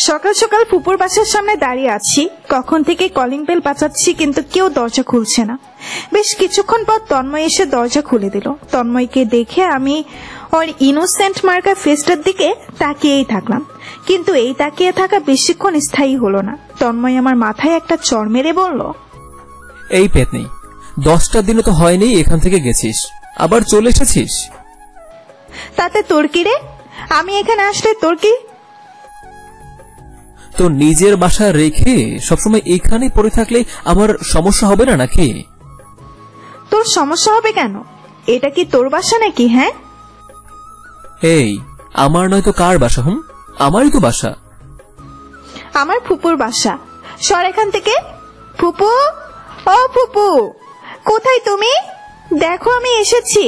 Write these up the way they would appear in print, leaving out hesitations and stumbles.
সকাল সকাল ফুপুর বাসার সামনে দাঁড়িয়ে আছি, কখন থেকে কলিং বেল বাজাচ্ছি কিন্তু কেউ দরজা খুলছে না। বেশ কিছুক্ষণ পর তন্ময় এসে দরজা খুলে দিল। তন্ময়কে দেখে আমি ওর ইনোসেন্ট মার্কা ফেসটার দিকে তাকিয়েই থাকলাম, কিন্তু এই তাকিয়ে থাকা বেশিক্ষণ স্থায়ী হলো না। তন্ময় আমার মাথায় একটা চড় মেরে বলল, এই পেতনি, 10টা দিনও তো হয়নি এখান থেকে গেছিস, আবার চলে এসেছিস। তাতে তোর কি রে? আমি এখানে আসলে তোর কি? তো নিজের বাসা রেখে সবসময় এখানে পড়ে থাকলে আমার সমস্যা হবে না নাকি? তোর সমস্যা হবে কেন? এটা কি তোর বাসা নাকি? হ্যাঁ, এই আমার নয় তো কার বাসা? আমারই তো বাসা। আমার ফুপুর বাসা। সর এখান থেকে। ফুপু, ও ফুপু, কোথায় তুমি? দেখো আমি এসেছি।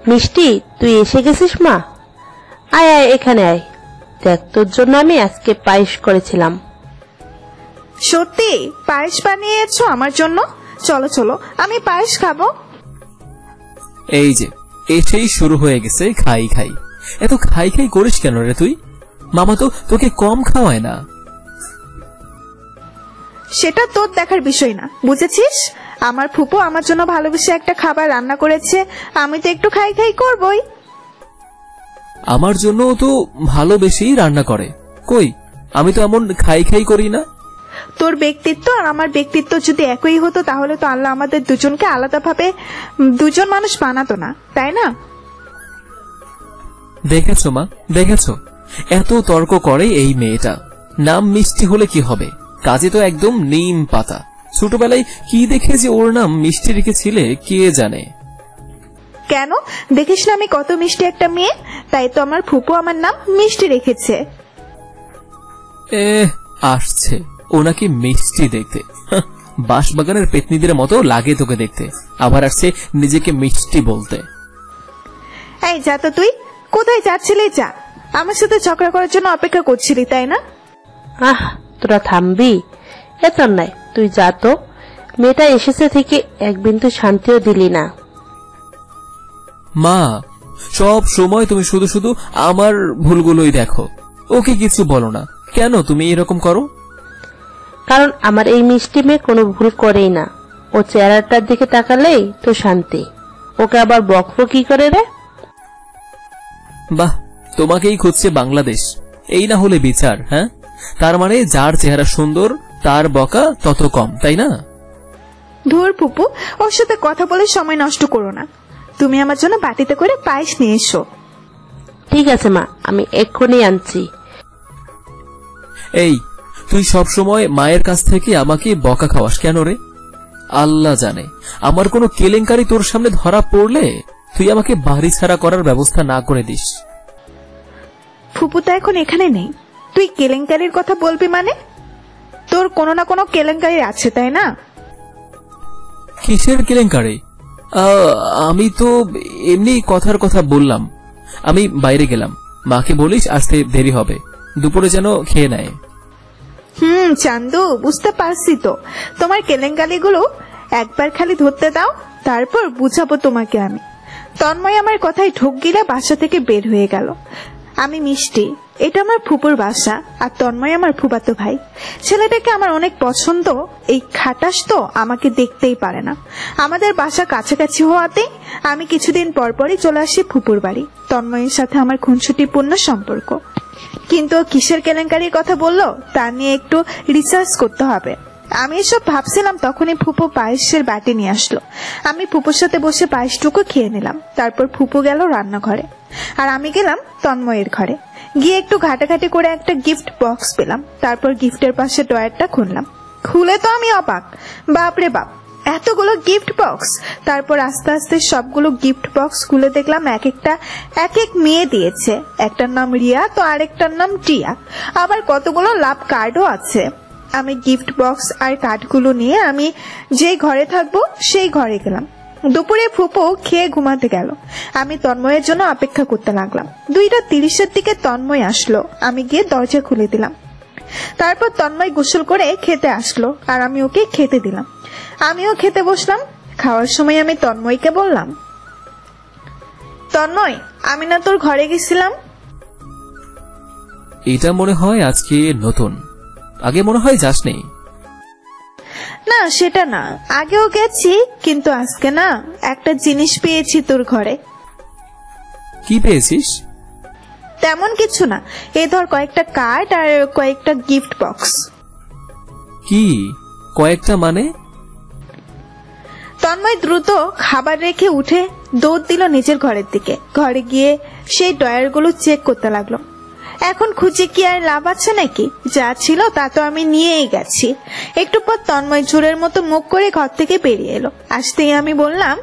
মিষ্টি, তুই এসে গেছিস মা? আয় আয়, এখানে আয়। দেখ, তোর জন্য আমি আজকে পায়েস করেছিলাম। সত্যি পায়েস বানিয়েছো আমার জন্য? চলো চলো, আমি পায়েস খাবো। এই যে এসেই শুরু হয়ে গেছে খাই খাই। এত খাই খাই করিস কেন রে তুই? মামা তো তোকে কম খাওয়ায় না। সেটা তোর দেখার বিষয় না, বুঝেছিস? আমার ফুপু আমার জন্য ভালোবেসে একটা খাবার রান্না করেছে, আমি তো একটু খাই খাই করবই। আমার জন্য তো ভালোবেসেই রান্না করে। কই, আমি তো এমন খাই খাই করি না। তোর ব্যক্তিত্ব আর আমার ব্যক্তিত্ব যদি একই হতো তাহলে তো আল্লাহ আমাদের দুজনকে আলাদাভাবে দুজন মানুষ বানাতো না, তাই না? দেখেছো মা, দেখেছো, এত তর্ক করে এই মেয়েটা। নাম মিষ্টি হলে কি হবে, কাজে তো একদম নিম পাতা। ছোটবেলায় কি দেখে যে ওর নাম মিষ্টি রেখেছিলে কে জানে। কেন দেখিস না আমি কত মিষ্টি একটা মেয়ে, তাই তো আমার ফুপু আমার নাম মিষ্টি রেখেছে। আসছে ও নাকি মিষ্টি দেখতে। বাঁশবাগানের পেতনিদের মতো লাগে তোকে দেখতে, আবার আসছে নিজেকে মিষ্টি বলতে। এই যা তো, তুই কোথায় যাচ্ছিলি? যা, আমার সাথে ঝগড়া করার জন্য অপেক্ষা করছিলি তাই না? তোরা থামবি? এত নাই, তুই যা তো। মেয়েটা এসেছে থেকে এক বিন্দু শান্তিও দিলি না। মা, সব সময় তুমি শুধু শুধু আমার ভুলগুলোই দেখো, ওকে কিছু বলো না কেন? তুমি এরকম করো কারণ আমার এই মিষ্টি মেয়ে কোনো ভুল করেই না। ও চেহারাটার দিকে তাকালেই তো শান্তি। ওকে আবার বকবো কি করে রে? বাহ, তোমাকেই খুঁজছে বাংলাদেশ। এই না হলে বিচার। হ্যাঁ, তার মানে যার চেহারা সুন্দর তার বকা তত কম, তাই না? ধুর ফুপু, ওর সাথে কথা বলে সময় নষ্ট করো না। তুমি আমার জন্য বাটিতে করে পায়েস নিয়ে এসো। ঠিক আছে মা, আমি এক্ষুনি আনছি। এই, তুই সব সময় মায়ের কাছ থেকে আমাকে বকা খাওয়াস কেন রে? আল্লাহ জানে, আমার কোনো কেলেঙ্কারি তোর সামনে ধরা পড়লে তুই আমাকে বাড়ি ছাড়া করার ব্যবস্থা না করে দিস। ফুপু তো এখন এখানে নেই, তুই কেলেঙ্কারির কথা বলবি মানে? তোর কোনো না কোনো কেলেঙ্কারি আছে তাই না? কিসের কেলেঙ্কারি? আমি তো এমনি কথার কথা বললাম। আমি বাইরে গেলাম, মাকে বলিস আসতে দেরি হবে, দুপুরে যেন খেয়ে নেয়। চান্দু, বুঝতে পারছি তো তোমার কেলেঙ্কারিগুলো। একবার খালি ধরতে দাও, তারপর বুঝাবো তোমাকে আমি। তন্ময় আমার কথায় ঢোক গিলে বাসা থেকে বের হয়ে গেল। আমি মিষ্টি, এটা আমার ফুপুর বাসা, আর তন্ময় আমার ফুফাতো ভাই। ছেলেটাকে আমার অনেক পছন্দ। এই খাটাস তো আমাকে দেখতেই পারে না। আমাদের বাসা কাছাকাছি হওয়াতে আমি কিছুদিন পরপরই চলে আসি ফুপুর বাড়ি। তন্ময়ের সাথে আমার খুনসুটিপূর্ণ সম্পর্ক, কিন্তু কিসের কেলেঙ্কারির কথা বললো তা নিয়ে একটু রিসার্চ করতে হবে। আমি এসব ভাবছিলাম তখনই ফুপু পায়েসের বাটি নিয়ে আসলো। আমি ফুপুর সাথে বসে পায়েসটুকু খেয়ে নিলাম। তারপর ফুপু গেল রান্নাঘরে, আর আমি গেলাম তন্ময়ের ঘরে। গিয়ে একটু ঘাটাঘাটি করে একটা গিফট বক্স পেলাম। তারপর গিফটের পাশে ড্রয়ারটা খুললাম। খুলে তো আমি অবাক, বাপরে বাপ, এতগুলো গিফট বক্স। তারপর আস্তে আস্তে সবগুলো গিফট বক্স খুলে দেখলাম এক এক মেয়ে দিয়েছে। একটার নাম রিয়া তো আরেকটার নাম টিয়া। আবার কতগুলো লাভ কার্ডও আছে। আমি গিফট বক্স আর কার্ডগুলো নিয়ে আমি যে ঘরে থাকবো সেই ঘরে গেলাম। দুপুরে ফুপু খেয়ে ঘুমাতে গেল। আমি তন্ময়ের জন্য অপেক্ষা করতে লাগলাম। 2:30 দিকে তন্ময় আসলো। আমি গিয়ে দরজা খুলে দিলাম। তারপর তন্ময় গোসল করে খেতে আসলো, আর আমি ওকে খেতে দিলাম। আমিও খেতে বসলাম। খাওয়ার সময় আমি তন্ময়কে বললাম, তন্ময়, আমি না তোর ঘরে গেছিলাম? এটা মনে হয় আজকে নতুন, আগে মনে হয় যাসনি। না সেটা না, আগেও গেছি, কিন্তু আজকে না একটা জিনিস পেয়েছি তোর ঘরে। কি পেয়েছিস? তেমন কিছু না, এই ধর কয়েকটা কার্ড আর কয়েকটা গিফট বক্স। কি কয়েকটা মানে? তন্ময় দ্রুত খাবার রেখে উঠে দৌড় দিল নিজের ঘরের দিকে। ঘরে গিয়ে সেই ড্রয়ারগুলো চেক করতে লাগলো। এখন খুঁজে কি আর লাভ আছে নাকি? যা ছিল তা তো আমি নিয়েই গেছি। একটু পর তন্ময় ঝুড়ের মতো মুখ করে ঘর থেকে বেরিয়ে এলো। আসতেই আমি বললাম,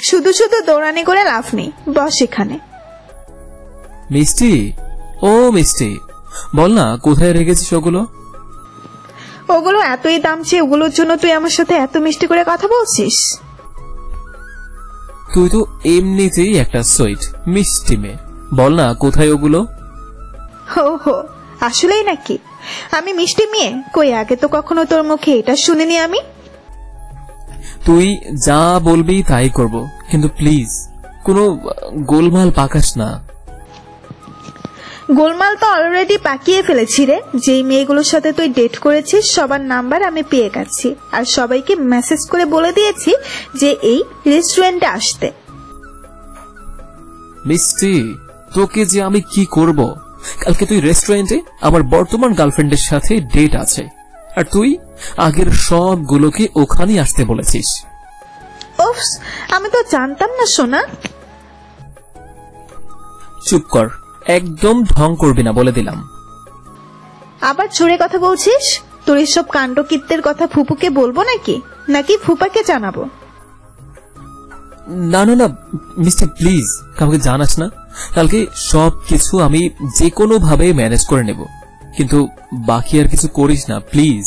শুধু শুধু দৌড়ানি করে লাভ নেই, বস এখানে। মিষ্টি, ও মিষ্টি, বল না কোথায় রেখেছিস ওগুলো? ওগুলো এতই দাম চেয়ে ওগুলোর জন্য তুই আমার সাথে এত মিষ্টি করে কথা বলছিস? তুই তো এমনিতেই একটা সুইট মিষ্টি মেয়ে, বল না কোথায় ওগুলো? হো হো, আসলেই নাকি আমি মিষ্টি মেয়ে? কই, আগে তো কখনো তোর মুখে এটা শুনিনি আমি। তুই যা বলবি তাই করব, কিন্তু প্লিজ কোনো গোলমাল পাকাস না। গোলমাল তো অলরেডি পাকিয়ে ফেলেছি রে। যেই মেয়েগুলোর সাথে তুই ডেট করেছিস সবার নাম্বার আমি পেয়ে গেছি, আর সবাইকে মেসেজ করে বলে দিয়েছি যে এই রেস্টুরেন্টে আসতে। মিষ্টি, তোকে যে আমি কি করব? কালকে তুই রেস্টুরেন্টে আমার বর্তমান গার্লফ্রেন্ডের সাথে ডেট আছে, আর তুই আগের সবগুলোকে ওখানে আসতে বলেছিস। ওফস, আমি তো জানতাম না সোনা। চুপ কর, একদম ঢং করবি না বলে দিলাম। আবার ছুড়ে কথা বলছিস? তোর এসব কাণ্ডকীর্তের কথা ফুপুকে বলবো নাকি ফুপাকে জানাবো? না না না মিস্টার, প্লিজ কাউকে জানাস না। কালকে সবকিছু আমি যে কোনো ভাবে ম্যানেজ করে নেব, কিন্তু বাকি আর কিছু করিস না প্লিজ।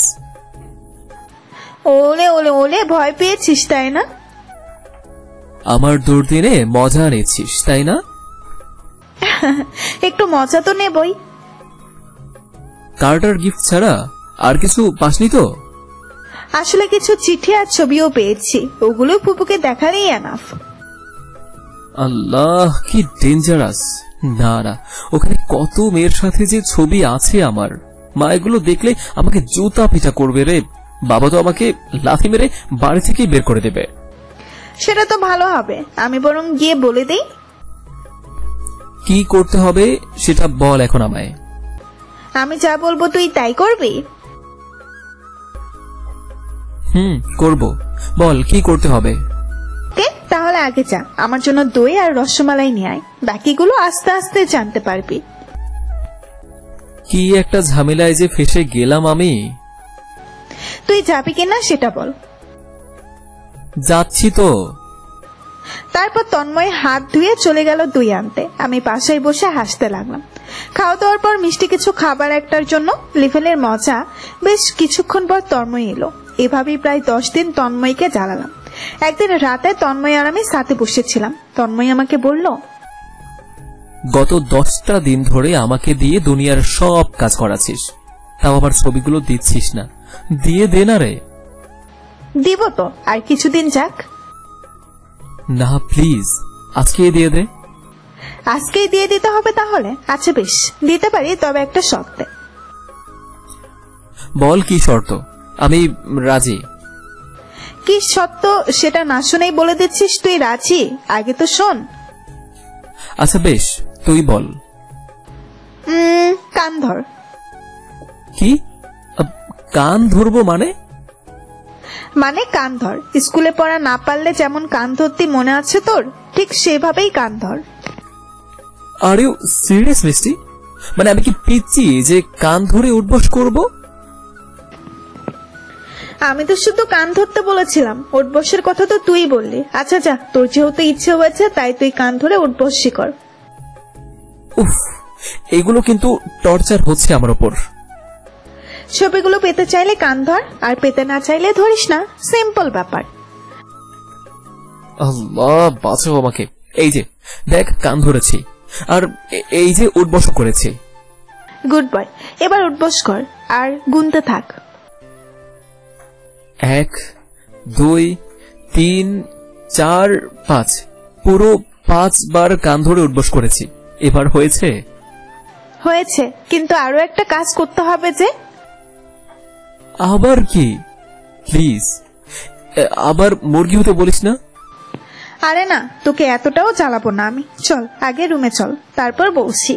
ওলে ওলে ওলে, ভয় পেয়েছিস তাই না? আমার দুর্দিনে মজা নিচ্ছিস তাই না? একটু মজা তো নেবই। কার্টার গিফট ছাড়া আর কিছু পাসনি তো? আসলে কিছু চিঠি আর ছবিও পেয়েছি, ওগুলো ফুপুকে দেখালেই এনাফ। আল্লাহ, কি ডেঞ্জারাস। না না, ওখানে কত মেয়ের সাথে যে ছবি আছে আমার, মা এগুলো দেখলে আমাকে জুতা পিটা করবে রে। বাবা তো আমাকে লাথি মেরে বাড়ি থেকেই বের করে দেবে। সেটা তো ভালো হবে, আমি বরং গিয়ে বলে দেই। কি করতে হবে সেটা বল এখন আমায়। আমি যা বলবো তুই তাই করবি? করব, বল কি করতে হবে। তাহলে আগে যা, আমার জন্য দই আর রসমালাই নিয়ে আয়, বাকিগুলো আস্তে আস্তে জানতে পারবি। কি একটা ঝামেলায় যে ফেসে গেলাম আমি। তুই যাবি কিনা সেটা বল। যাচ্ছি তো। তারপর তন্ময় হাত ধুয়ে চলে গেল দই আনতে। আমি পাশেই বসে হাসতে লাগলাম। খাওয়া দাওয়ার পর মিষ্টি কিছু খাবার একটার জন্য লিফেলের মজা। বেশ কিছুক্ষণ পর তন্ময় এলো। এভাবেই প্রায় 10 দিন তন্ময়কে জ্বালালাম। একদিন রাতে তন্ময় আর আমি সাথে বসেছিলাম। তন্ময় আমাকে বলল, গত 10টা দিন ধরে আমাকে দিয়ে দুনিয়ার সব কাজ করাছিস, তাও আবার ছবিগুলো দিচ্ছিস না। দিয়ে দে না রে। দিব তো, আর কিছুদিন যাক। না প্লিজ, আজকে দিয়ে দে। আজকেই দিয়ে দিতে হবে তাহলে? আচ্ছা বেশ, দিতে পারি, তবে একটা শর্তে। বল কি শর্ত, আমি রাজি। কি শর্ত সেটা না শুনেই বলে দিচ্ছিস তুই রাজি? আগে তো শোন। আচ্ছা বেশ, তুই বল। কান ধর। কি কান ধরবো মানে? মানে কান ধর। স্কুলে পড়া না পারলে যেমন কান ধরতি মনে আছে তোর, ঠিক সেভাবেই কান ধর। আর ইউ সিরিয়াস মিষ্টি? মানে আমি কি পিচ্ছি যে কান ধরে উঠবস করব? আমি তো শুধু কান ধরতে বলেছিলাম, উঠবসের কথা তো তুই বললি। আচ্ছা যা, তোর যেহেতু ইচ্ছে হয়েছে তাই তুই কান ধরে উঠবসই কর। উফ, এগুলো কিন্তু টর্চার হচ্ছে আমার উপর। ছবিগুলো পেতে চাইলে কান ধর, আর পেতে না চাইলে ধরিস না, সিম্পল ব্যাপার। আল্লাহ বাঁচাও আমাকে। এই যে দেখ কান ধরেছি, আর এই যে উঠবস করেছি। গুড বয়, এবার উঠবস কর আর গুনতে থাক। 1 2 3 4 5, পুরো 5 বার কান ধরে উঠবস করেছি। এবার হয়েছে? হয়েছে, কিন্তু আরো একটা কাজ করতে হবে যে। আবার কি? প্লিজ আবার মুরগি হতে বলিস না। আরে না, তোকে এতটাও জ্বালাবো না আমি। চল আগে রুমে চল, তারপর বলছি।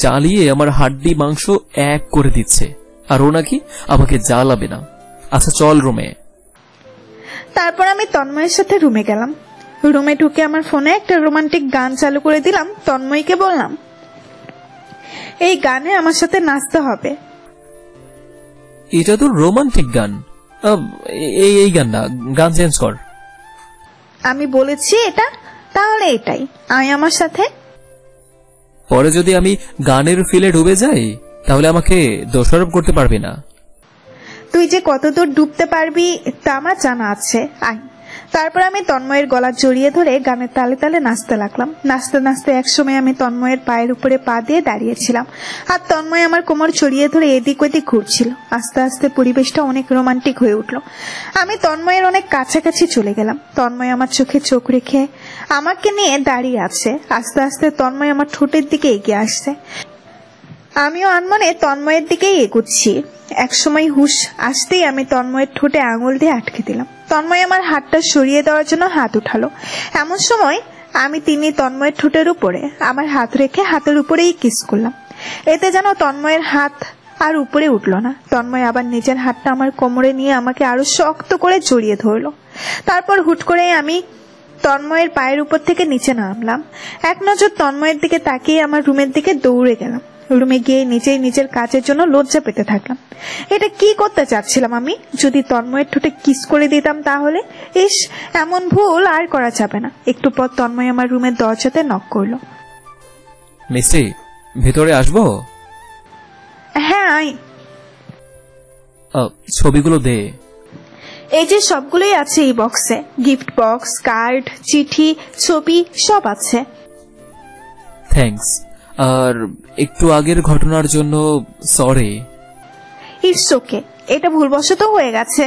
জ্বালিয়ে আমার হাড্ডি মাংস এক করে দিচ্ছে, আর ও নাকি আমাকে জ্বালাবে না। আচ্ছা চল রুমে। তারপর আমি তন্ময়ের সাথে রুমে গেলাম। রুমে ঢুকে আমার ফোনে একটা রোমান্টিক গান চালু করে দিলাম। তন্ময়কে বললাম, এই গানে আমার সাথে নাচতে হবে। এটা তো রোমান্টিক গান। এই গান না, গান চেঞ্জ কর। আমি বলেছি এটা, তাহলে এটাই, আয় আমার সাথে। পরে যদি আমি গানের ফিলে ডুবে যাই তাহলে আমাকে দোষারোপ করতে পারবি না। তুই যে কতদূর ডুবতে পারবি তা আমার জানা আছে, আয়। তারপর আমি তন্ময়ের গলা জড়িয়ে ধরে গানের তালে তালে নাচতে লাগলাম। নাচতে নাচতে একসময় আমি তন্ময়ের পায়ের উপরে পা দিয়ে দাঁড়িয়েছিলাম, আর তন্ময় আমার কোমর ছড়িয়ে ধরে এদিক ওদিক ঘুরছিল। আস্তে আস্তে পরিবেশটা অনেক রোমান্টিক হয়ে উঠলো। আমি তন্ময়ের অনেক কাছাকাছি চলে গেলাম। তন্ময় আমার চোখে চোখ রেখে আমাকে নিয়ে দাঁড়িয়ে আছে। আস্তে আস্তে তন্ময় আমার ঠোঁটের দিকে এগিয়ে আসছে, আমিও আনমনে তন্ময়ের দিকেই এগুচ্ছি। একসময় হুশ আসতেই আমি তন্ময়ের ঠোঁটে আঙুল দিয়ে আটকে দিলাম। তন্ময় আমার হাতটা সরিয়ে দেওয়ার জন্য হাত উঠালো। এমন সময় আমি তিনি তন্ময়ের ঠোঁটের উপরে আমার হাত রেখে হাতের উপরেই কিস করলাম। এতে যেন তন্ময়ের হাত আর উপরে উঠলো না। তন্ময় আবার নিজের হাতটা আমার কোমরে নিয়ে আমাকে আরো শক্ত করে জড়িয়ে ধরলো। তারপর হুট করে আমি তন্ময়ের পায়ের উপর থেকে নিচে নামলাম। এক নজর তন্ময়ের দিকে তাকিয়ে আমার রুমের দিকে দৌড়ে গেলাম। রুমে গিয়ে নিজেই নিজের কাজের জন্য লজ্জা পেতে থাকলাম। এটা কি করতে চাচ্ছিলাম আমি? যদি তন্ময়ের ঠোঁটে কিস করে দিতাম তাহলে। ইস, এমন ভুল আর করা যাবে না। একটু পর তন্ময় আমার রুমের দরজাতে নক করলো। মিষ্টি, ভেতরে আসবো? হ্যাঁ আয়। ছবিগুলো দে। এই যে সবগুলোই আছে এই বক্সে, গিফট বক্স, কার্ড, চিঠি, ছবি সব আছে। থ্যাঙ্কস। আর একটু আগের ঘটনার জন্য সরি। ইটস ওকে, এটা ভুলবশত হয়ে গেছে।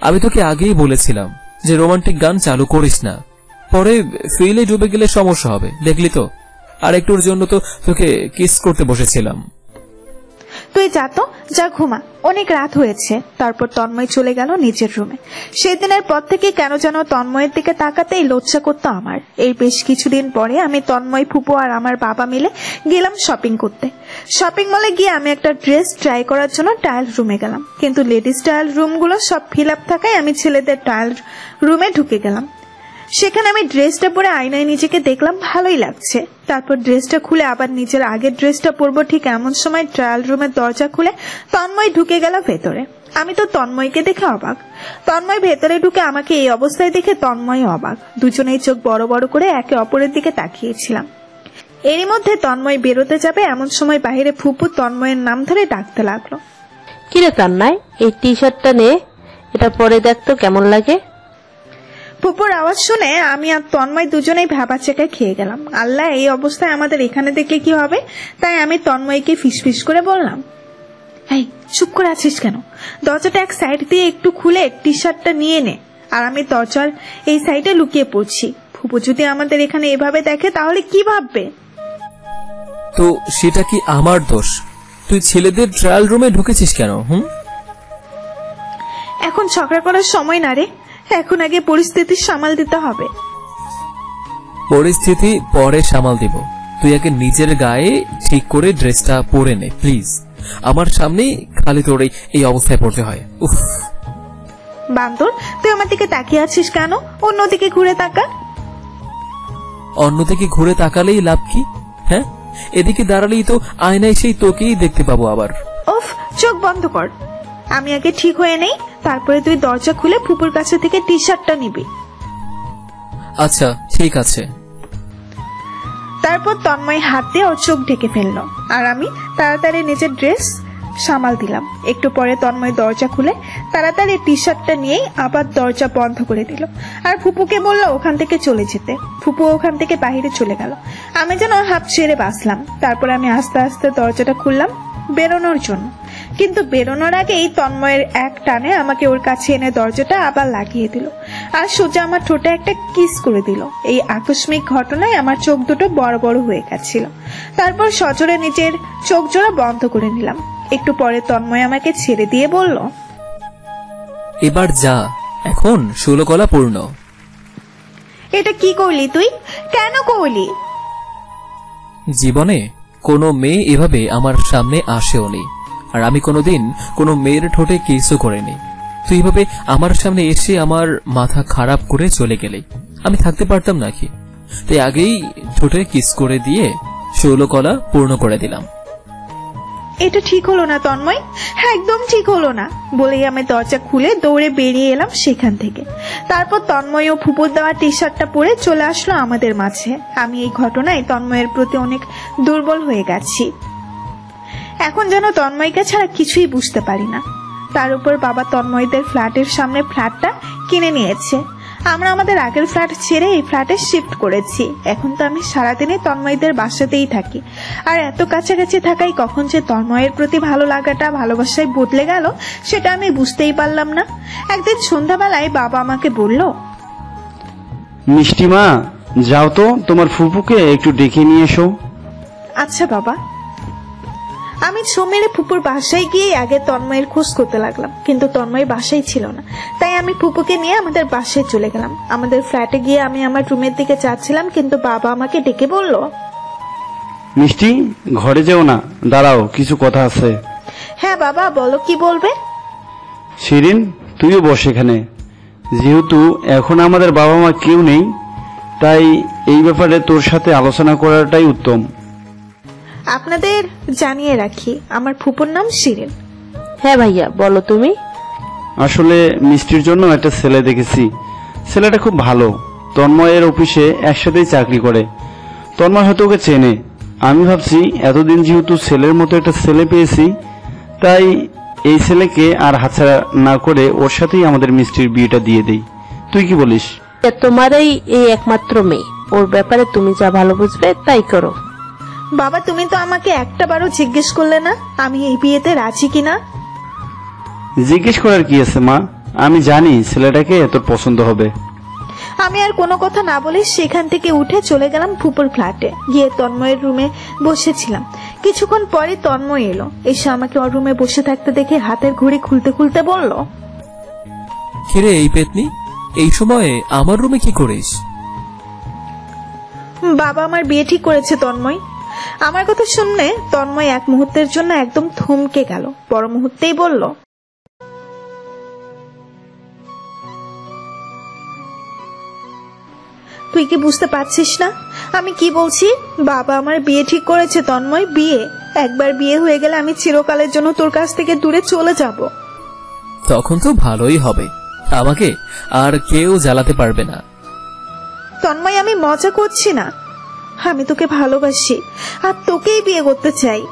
আমি তোকে আগেই বলেছিলাম যে রোমান্টিক গান চালু করিস না, পরে ফিলে ডুবে গেলে সমস্যা হবে, দেখলি তো। আর একটুর জন্য তো তোকে কিস করতে বসেছিলাম। তুই যা তো, যা ঘুমা, অনেক রাত হয়েছে। তারপর তন্ময় চলে গেল নিজের রুমে। সেদিনের পর থেকে কেন যেন তন্ময়ের দিকে তাকাতেই লজ্জা করতো আমার। এই বেশ কিছুদিন পরে আমি, তন্ময়, ফুপু আর আমার বাবা মিলে গেলাম শপিং করতে। শপিং মলে গিয়ে আমি একটা ড্রেস ট্রাই করার জন্য ট্রায়াল রুমে গেলাম, কিন্তু লেডিস ট্রায়াল রুমগুলো সব ফিল আপ থাকায় আমি ছেলেদের ট্রায়াল রুমে ঢুকে গেলাম। সেখানে আমি ড্রেসটা পরে আয়নায় নিজেকে দেখলাম, ভালোই লাগছে। তারপর ড্রেসটা খুলে আবার নিজের আগের ড্রেসটা পরবো, ঠিক এমন সময় ট্রায়াল রুমের দরজা খুলে তন্ময় ঢুকে গেল ভেতরে। আমি তো তন্ময়কে দেখে অবাক। তন্ময় ভেতরে ঢুকে আমাকে এই অবস্থায় দেখে তন্ময় অবাক। দুজনেই চোখ বড় বড় করে একে অপরের দিকে তাকিয়েছিলাম। এরই মধ্যে তন্ময় বেরোতে যাবে, এমন সময় বাইরে ফুপু তন্ময়ের নাম ধরে ডাকতে লাগলো। কিরে তন্ময়, এই টি শার্টটা নে, এটা পরে দেখতো কেমন লাগে। ফুপুর আওয়াজ শুনে আমি আর তন্ময় দুজনেই ভ্যাবাচেকায় খেয়ে গেলাম। আল্লাহ, এই অবস্থায় আমাদের এখানে দেখলে কি হবে? তাই আমি তন্ময়কে ফিসফিস করে বললাম, এই চুপ করে আছিস কেন? দরজাটা এক সাইড দিয়ে একটু খুলে টি শার্টটা নিয়ে নে। আর আমি দরজার এই সাইডে লুকিয়ে পড়ছি। ফুপু যদি আমাদের এখানে এভাবে দেখে তাহলে কি ভাববে? তো সেটা কি আমার দোষ? তুই ছেলেদের ট্রায়াল রুমে ঢুকেছিস কেন? এখন ঝগড়া করার সময় না রে, এখন আগে পরিস্থিতি সামাল দিতে হবে। পরিস্থিতি পরে সামাল দিব। তুই আগে নিজের গায়ে ঠিক করে ড্রেসটা পরে নে প্লিজ। আমার সামনে খালি তোর এই অবস্থায় পড়তে হয়। উফ বান্দর, তুই আমার দিকে তাকিয়ে আছিস কেন? অন্যদিকে ঘুরে তাকা। অন্যদিকে ঘুরে তাকালেই লাভ কি? হ্যাঁ, এদিকে দাঁড়ালেই তো আয়নায় সেই তোকেই দেখতে পাবো আবার। উফ, চোখ বন্ধ কর। আমি আগে ঠিক হয়ে নেই, তারপরে তুই দরজা খুলে ফুপুর কাছে থেকে টি শার্টটা নিবি। আচ্ছা ঠিক আছে। তারপর তন্ময় হাত দিয়ে ওর চোখ ঢেকে ফেললো, আর আমি তাড়াতাড়ি নিজের ড্রেস সামাল দিলাম। একটু পরে তন্ময় দরজা খুলে তাড়াতাড়ি টি শার্টটা নিয়েই আবার দরজা বন্ধ করে দিল, আর ফুপুকে বললো ওখান থেকে চলে যেতে। ফুপু ওখান থেকে বাহিরে চলে গেল। আমি যেন হাফ ছেড়ে বাঁচলাম। তারপর আমি আস্তে আস্তে দরজাটা খুললাম বেরোনোর জন্য। কিন্তু বেরোনোর আগেই তন্ময়ের এক টানে আমাকে ওর কাছে এনে দরজাটা আবার লাগিয়ে দিল আর সোজা আমার ঠোঁটে একটা কিস করে দিল। এই আকস্মিক ঘটনায় আমার চোখ দুটো বড় বড় হয়ে গেছিল। তারপর সজোরে নিজের চোখ জোড়া বন্ধ করে নিলাম। একটু পরে তন্ময় আমাকে ছেড়ে দিয়ে বলল, এবার যা, এখন 16 কলা পূর্ণ। এটা কি করলি তুই? কেন করলি? জীবনে কোনো মেয়ে এভাবে আমার সামনে আসেও নি, আর আমি কোনোদিন কোনো মেয়ের ঠোঁটে কিসও করিনি। তুই এভাবে আমার সামনে এসে আমার মাথা খারাপ করে চলে গেলে আমি থাকতে পারতাম নাকি? তাই আগেই ঠোঁটে কিস করে দিয়ে 16 কলা পূর্ণ করে দিলাম। এটা ঠিক হলো না তন্ময়, একদম ঠিক হলো না। বলেই আমি দরজা খুলে দৌড়ে বেরিয়ে এলাম সেখান থেকে। তারপর তন্ময় ও ফুপুর দেওয়া টি শার্টটা পরে চলে আসলো আমাদের মাঝে। আমি এই ঘটনায় তন্ময়ের প্রতি অনেক দুর্বল হয়ে গেছি। এখন যেন তন্ময়কে ছাড়া কিছুই বুঝতে পারি না। তার উপর বাবা তন্ময়দের ফ্ল্যাটের সামনে ফ্ল্যাটটা কিনে নিয়েছে। আমরা আমাদের আগের ফ্ল্যাট ছেড়ে এই ফ্ল্যাটে শিফট করেছি। এখন তো আমি সারাদিনে তন্ময়দের বাসাতেই থাকি। আর এত কাছাকাছি থাকাই কখন যে তন্ময়ের প্রতি ভালো লাগাটা ভালোবাসায় বদলে গেল সেটা আমি বুঝতেই পারলাম না। একদিন সন্ধ্যাবেলায় বাবা আমাকে বলল, মিষ্টি মা, যাও তো তোমার ফুপুকে একটু ডেকে নিয়ে এসো। আচ্ছা বাবা। আমি ছো মেরে ফুপুর বাসায় গিয়ে আগে তন্ময়ের খোঁজ করতে লাগলাম, কিন্তু তন্ময় বাসায় ছিল না। তাই আমি ফুপুকে নিয়ে আমাদের বাসায় চলে গেলাম। আমাদের ফ্ল্যাটে গিয়ে আমি আমার রুমের দিকে যাচ্ছিলাম, কিন্তু বাবা আমাকে ডেকে বলল, মিষ্টি, ঘরে যেও না, দাঁড়াও, কিছু কথা আছে। হ্যাঁ বাবা, বলো, কি বলবে? শিরিন, তুইও বস এখানে। যেহেতু এখন আমাদের বাবা মা কেউ নেই, তাই এই ব্যাপারে তোর সাথে আলোচনা করাটাই উত্তম। আপনাদের জানিয়ে রাখি, আমার ফুপুর নাম শিরিন। হ্যাঁ ভাইয়া, বলো তুমি। আসলে মিষ্টির জন্য একটা ছেলে দেখেছি। ছেলেটা খুব ভালো। তন্ময়ের অফিসে একসাথেই চাকরি করে। তন্ময় হয়তো ওকে চেনে। আমি ভাবছি এতদিন যেহেতু ছেলের মতো একটা ছেলে পেয়েছি, তাই এই ছেলেকে আর হাতছাড়া না করে ওর সাথেই আমাদের মিষ্টির বিয়েটা দিয়ে দেই। তুই কি বলিস? তোমারই এই একমাত্র মেয়ে, ওর ব্যাপারে তুমি যা ভালো বুঝবে তাই করো। বাবা, তুমি তো আমাকে একটাবারও জিজ্ঞেস করলে না আমি এই বিয়েতে রাজি কিনা। জিজ্ঞেস করার কি আছে মা? আমি জানি ছেলেটাকে তোর পছন্দ হবে। আমি আর কোনো কথা না বলে সেখান থেকে উঠে চলে গেলাম ফুপুর ফ্ল্যাটে। গিয়ে তন্ময়ের রুমে বসেছিলাম। কিছুক্ষণ পরে তন্ময় এলো। এসে আমাকে ওর রুমে বসে থাকতে দেখে হাতের ঘড়ি খুলতে খুলতে বলল, কিরে এই পেতনি, এই সময়ে আমার রুমে কি করিস? বাবা আমার বিয়ে ঠিক করেছে তন্ময়। আমার কথা শুনলে তন্ময় এক মুহূর্তের জন্য একদম থমকে গেল। পর মুহূর্তেই বলল, তুই কি বুঝতে পারছিস না আমি কি বলছি? বাবা আমার বিয়ে ঠিক করেছে তন্ময়, বিয়ে। একবার বিয়ে হয়ে গেলে আমি চিরকালের জন্য তোর কাছ থেকে দূরে চলে যাব। তখন তো ভালোই হবে, আমাকে আর কেউ জ্বালাতে পারবে না। তন্ময়, আমি মজা করছি না। আমি তোকে ভালোবাসি আর তোকেই বিয়ে করতে চাই।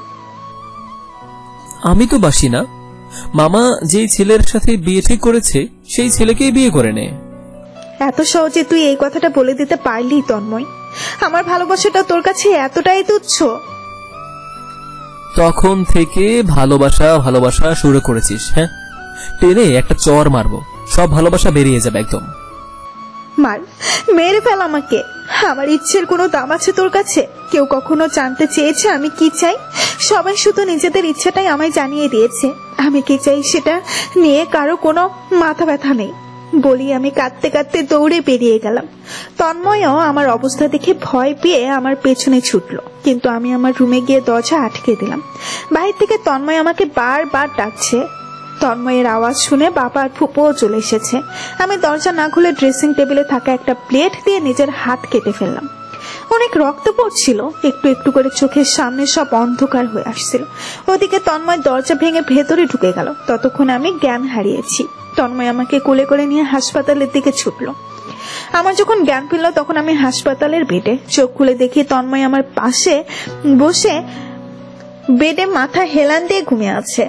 আমি তো বাসি না। মামা যেই ছেলের সাথে বিয়ে ঠিক করেছে সেই ছেলেকেই বিয়ে করে নে। এত সহজে তুই এই কথাটা বলে দিতে পারলি তন্ময়? আমার ভালোবাসাটা তোর কাছে এতটাই তুচ্ছ? তখন থেকে ভালোবাসা ভালোবাসা শুরু করেছিস। হ্যাঁ, টেনে একটা চর মারবো, সব ভালোবাসা বেরিয়ে যাবে একদম। মার, মেরে ফেল আমাকে। আমার ইচ্ছের কোনো দাম আছে তোর কাছে? কেউ কখনো জানতে চেয়েছে আমি কি চাই? সবাই শুধু নিজেদের ইচ্ছাটাই আমায় জানিয়ে দিয়েছে। আমি কি চাই সেটা নিয়ে কারো কোনো মাথা ব্যথা নেই। বলি আমি কাঁদতে কাঁদতে দৌড়ে বেরিয়ে গেলাম। তন্ময়ও আমার অবস্থা দেখে ভয় পেয়ে আমার পেছনে ছুটলো, কিন্তু আমি আমার রুমে গিয়ে দরজা আটকে দিলাম। বাইরে থেকে তন্ময় আমাকে বারবার ডাকছে। তন্ময়ের আওয়াজ শুনে বাবা আর ফুপুও চলে এসেছে। আমি দরজা না খুলে ড্রেসিং টেবিলে থাকা একটা প্লেট দিয়ে নিজের হাত কেটে ফেললাম। অনেক রক্ত পড়ছিল। একটু একটু করে চোখের সামনে সব অন্ধকার হয়ে আসছিল। ওদিকে তন্ময় দরজা ভেঙে ভেতরে ঢুকে গেল। ততক্ষণ আমি জ্ঞান হারিয়েছি। তন্ময় আমাকে কোলে করে নিয়ে হাসপাতালের দিকে ছুটলো। আমার যখন জ্ঞান ফিরল তখন আমি হাসপাতালের বেডে। চোখ খুলে দেখি তন্ময় আমার পাশে বসে বেডে মাথা হেলান দিয়ে ঘুমিয়ে আছে।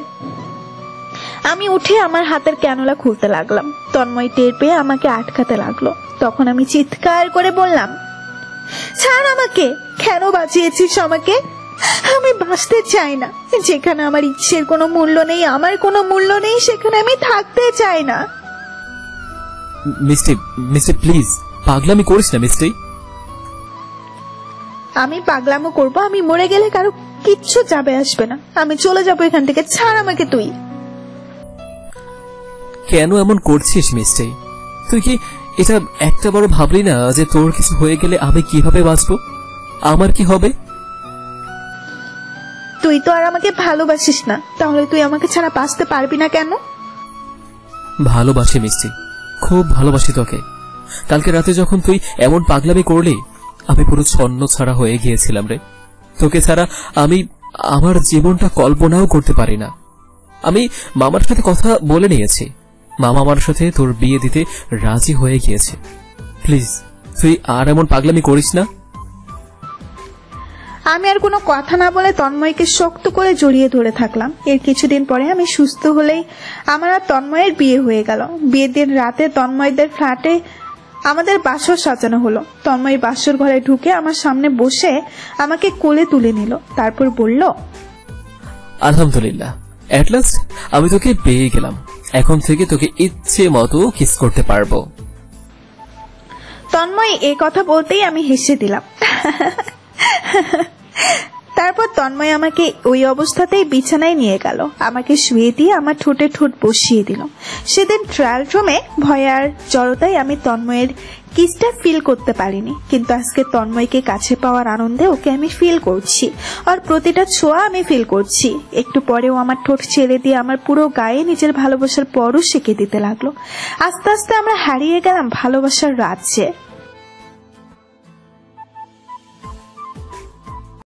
আমি উঠে আমার হাতের ক্যানুলা খুলতে লাগলাম। তন্ময় টের পেয়ে আমাকে আটকাতে লাগলো। তখন আমি চিৎকার করে বললাম, ছাড় আমাকে। কেন বাঁচিয়েছিস আমাকে? আমি বাঁচতে চাই না। যেখানে আমার ইচ্ছের কোনো মূল্য নেই, আমার কোনো মূল্য নেই, সেখানে আমি থাকতে চাই না। মিষ্টি মিষ্টি প্লিজ পাগলামি করিস না মিষ্টি। আমি পাগলামো করবো? আমি মরে গেলে কারো কিচ্ছু যাবে আসবে না। আমি চলে যাবো এখান থেকে, ছাড় আমাকে তুই। কেন এমন করছিস মিষ্টি? তুই কি এটা একটা বড় ভাবলি না যে তোর কিছু হয়ে গেলে আমি কিভাবে বাঁচবো, আমার কি হবে? তুই তো আর আমাকে ভালোবাসিস না, তাহলে তুই আমাকে ছাড়া বাঁচতে পারবি না কেন? ভালোবাসি মিষ্টি, খুব ভালোবাসি তোকে। কালকে রাতে যখন তুই এমন পাগলামি করলি আমি পুরো ছন্ন ছাড়া হয়ে গিয়েছিলাম রে। তোকে ছাড়া আমি আমার জীবনটা কল্পনাও করতে পারি না। আমি মামার সাথে কথা বলে নিয়েছি, মামা আমার সাথে তোর বিয়ে দিতে রাজি হয়ে গিয়েছে। প্লিজ তুই আর এমন পাগলামি করিস না। আমি আর কোনো কথা না বলে তন্ময়কে শক্ত করে জড়িয়ে ধরে থাকলাম। এর কিছুদিন পরে আমি সুস্থ হলেই আমার আর তন্ময়ের বিয়ে হয়ে গেল। বিয়ের দিন রাতে তন্ময়দের ফ্ল্যাটে আমাদের বাসর সাজানো হলো। তন্ময় বাসর ঘরে ঢুকে আমার সামনে বসে আমাকে কোলে তুলে নিল, তারপর বলল, আলহামদুলিল্লাহ, এট লাস্ট আমি তোকে পেয়ে গেলাম। এখন থেকে তোকে ইচ্ছে মতো কিস করতে পারবো। তন্ময় এই কথা বলতেই আমি হেসে দিলাম। তারপর তন্ময় আমাকে ওই অবস্থাতেই বিছানায় নিয়ে গেল, আমাকে শুয়ে দিয়ে আমার ঠোঁটে ঠোঁট বসিয়ে দিল। সেদিন ট্রায়াল রুমে ভয় আর জড়তায় আমি তন্ময়ের কিসটা ফিল করতে পারিনি, কিন্তু আজকে তন্ময়কে কাছে পাওয়ার আনন্দে ওকে আমি ফিল করছি, আর প্রতিটা ছোঁয়া আমি ফিল করছি। একটু পরেও আমার ঠোঁট ছেড়ে দিয়ে আমার পুরো গায়ে নিজের ভালোবাসার পরশ এঁকে দিতে লাগলো। আস্তে আস্তে আমরা হারিয়ে গেলাম ভালোবাসার রাজ্যে।